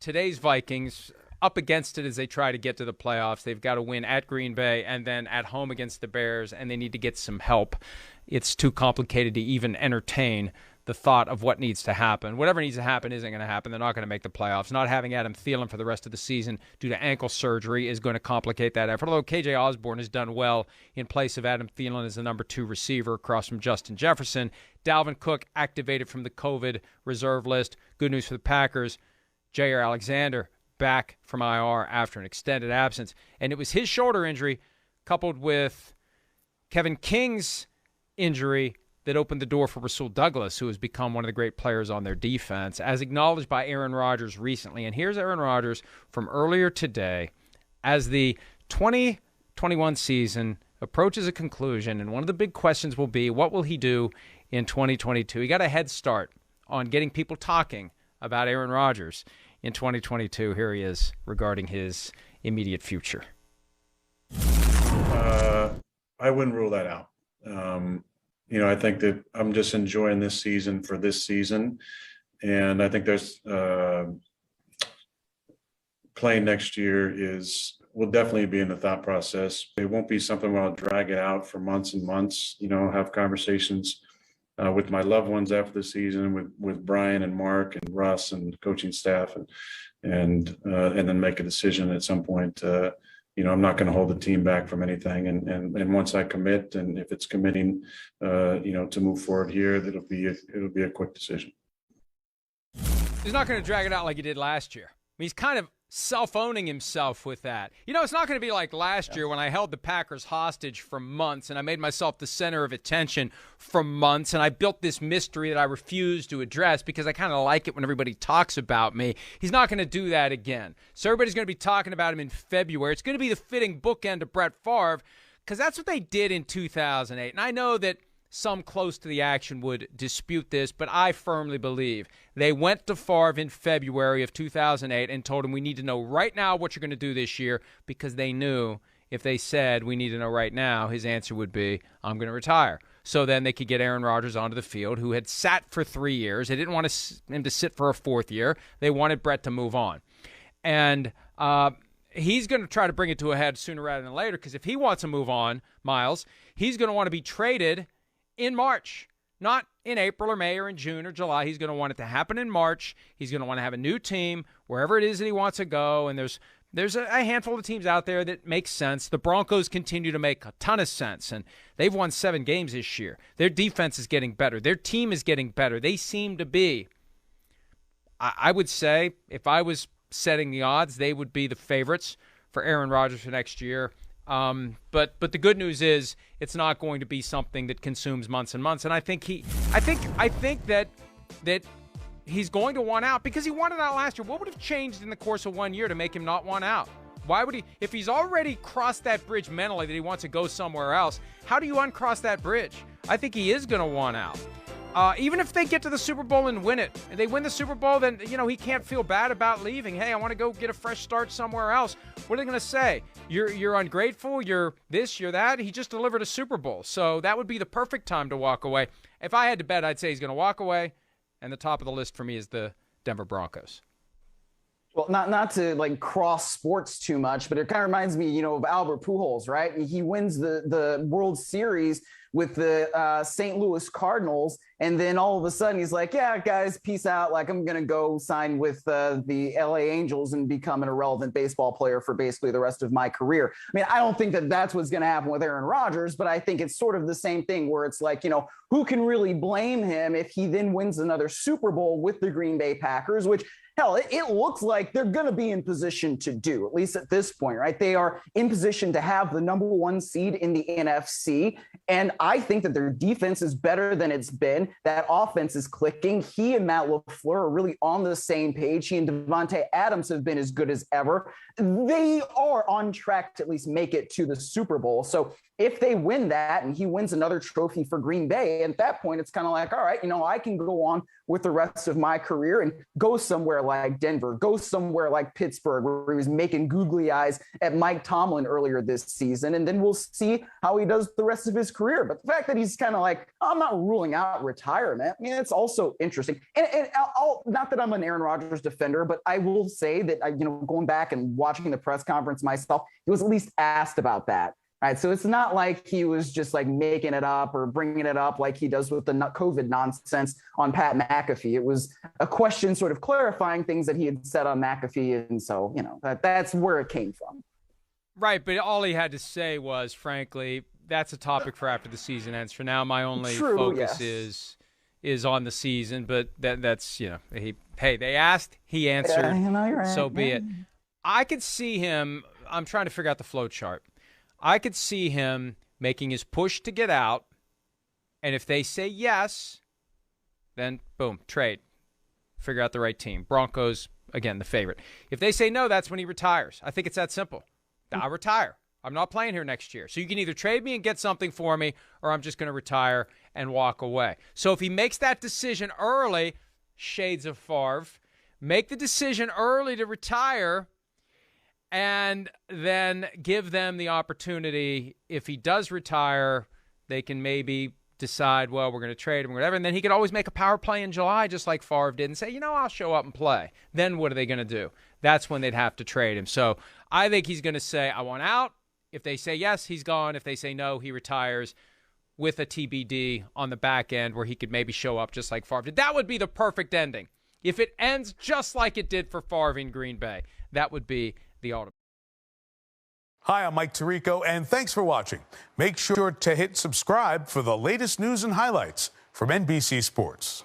today's Vikings, up against it as they try to get to the playoffs. They've got to win at Green Bay and then at home against the Bears, and they need to get some help. It's too complicated to even entertain the thought of what needs to happen. Whatever needs to happen isn't going to happen. They're not going to make the playoffs. Not having Adam Thielen for the rest of the season due to ankle surgery is going to complicate that effort, although KJ Osborne has done well in place of Adam Thielen as the number 2 receiver across from Justin Jefferson. Dalvin Cook activated from the COVID reserve list. Good news for the Packers. Jair Alexander back from IR after an extended absence. And it was his shoulder injury coupled with Kevin King's injury that opened the door for Rasul Douglas, who has become one of the great players on their defense, as acknowledged by Aaron Rodgers recently. And here's Aaron Rodgers from earlier today as the 2021 season approaches a conclusion, and one of the big questions will be, what will he do in 2022? He got a head start on getting people talking about Aaron Rodgers in 2022. Here he is regarding his immediate future. I wouldn't rule that out. I think that I'm just enjoying this season for this season. And I think there's playing next year will definitely be in the thought process. It won't be something where I'll drag it out for months and months, have conversations with my loved ones after the season, with Brian and Mark and Russ and coaching staff, and then make a decision at some point. I'm not going to hold the team back from anything. And once I commit, and if it's committing, to move forward here, it'll be a quick decision. He's not going to drag it out like he did last year. I mean, he's kind of self-owning himself with that. It's not going to be like last year when I held the Packers hostage for months and I made myself the center of attention for months and I built this mystery that I refused to address because I kind of like it when everybody talks about me. He's not going to do that again. So everybody's going to be talking about him in February. It's going to be the fitting bookend to Brett Favre because that's what they did in 2008. And I know that some close to the action would dispute this, but I firmly believe they went to Favre in February of 2008 and told him, we need to know right now what you're going to do this year, because they knew if they said, we need to know right now, his answer would be, I'm going to retire. So then they could get Aaron Rodgers onto the field, who had sat for 3 years. They didn't want him to sit for a 4th year. They wanted Brett to move on. And he's going to try to bring it to a head sooner rather than later, because if he wants to move on, Myles, he's going to want to be traded in March, not in April or May or in June or July. He's going to want it to happen in March. He's going to want to have a new team wherever it is that he wants to go. And there's a handful of teams out there that make sense. The Broncos continue to make a ton of sense, and they've won 7 games this year. Their defense is getting better. Their team is getting better. They seem to be, I would say, if I was setting the odds, they would be the favorites for Aaron Rodgers for next year. But the good news is it's not going to be something that consumes months and months. And I think that he's going to want out because he wanted out last year. What would have changed in the course of 1 year to make him not want out? Why would he, if he's already crossed that bridge mentally that he wants to go somewhere else, how do you uncross that bridge? I think he is going to want out. Even if they get to the Super Bowl and win it, and they win the Super Bowl, then, he can't feel bad about leaving. Hey, I want to go get a fresh start somewhere else. What are they going to say? You're ungrateful, you're this, you're that. He just delivered a Super Bowl. So that would be the perfect time to walk away. If I had to bet, I'd say he's going to walk away, and the top of the list for me is the Denver Broncos. Well, not to cross sports too much, but it kind of reminds me, of Albert Pujols, right? He wins the World Series with the St. Louis Cardinals, and then all of a sudden he's like, yeah, guys, peace out. I'm going to go sign with the LA Angels and become an irrelevant baseball player for basically the rest of my career. I mean, I don't think that that's what's going to happen with Aaron Rodgers, but I think it's sort of the same thing where it's like, who can really blame him if he then wins another Super Bowl with the Green Bay Packers, which, hell, it looks like they're going to be in position to do, at least at this point, right? They are in position to have the number 1 seed in the NFC. And I think that their defense is better than it's been. That offense is clicking. He and Matt LaFleur are really on the same page. He and Devontae Adams have been as good as ever. They are on track to at least make it to the Super Bowl. So if they win that and he wins another trophy for Green Bay, at that point, it's kind of like, all right, I can go on with the rest of my career and go somewhere like Denver, go somewhere like Pittsburgh, where he was making googly eyes at Mike Tomlin earlier this season. And then we'll see how he does the rest of his career. But the fact that he's kind of like, I'm not ruling out retirement, I mean, it's also interesting. And I'll, not that I'm an Aaron Rodgers defender, but I will say that, going back and watching the press conference myself, he was at least asked about that. Right. So it's not like he was just like making it up or bringing it up like he does with the COVID nonsense on Pat McAfee. It was a question sort of clarifying things that he had said on McAfee. And so, that's where it came from. Right. But all he had to say was, frankly, that's a topic for after the season ends. For now, my only focus is on the season. But that's, they asked, he answered. You're right. So be it. I could see him. I'm trying to figure out the flow chart. I could see him making his push to get out, and if they say yes, then boom, trade. Figure out the right team. Broncos, again, the favorite. If they say no, that's when he retires. I think it's that simple. I'll retire. I'm not playing here next year. So you can either trade me and get something for me, or I'm just going to retire and walk away. So if he makes that decision early, shades of Favre, make the decision early to retire, and then give them the opportunity, if he does retire, they can maybe decide, well, we're going to trade him or whatever. And then he could always make a power play in July, just like Favre did, and say, I'll show up and play. Then what are they going to do? That's when they'd have to trade him. So I think he's going to say, I want out. If they say yes, he's gone. If they say no, he retires with a TBD on the back end where he could maybe show up just like Favre did. That would be the perfect ending. If it ends just like it did for Favre in Green Bay, that would be the ultimate. Hi, I'm Mike Tirico, and thanks for watching. Make sure to hit subscribe for the latest news and highlights from NBC Sports.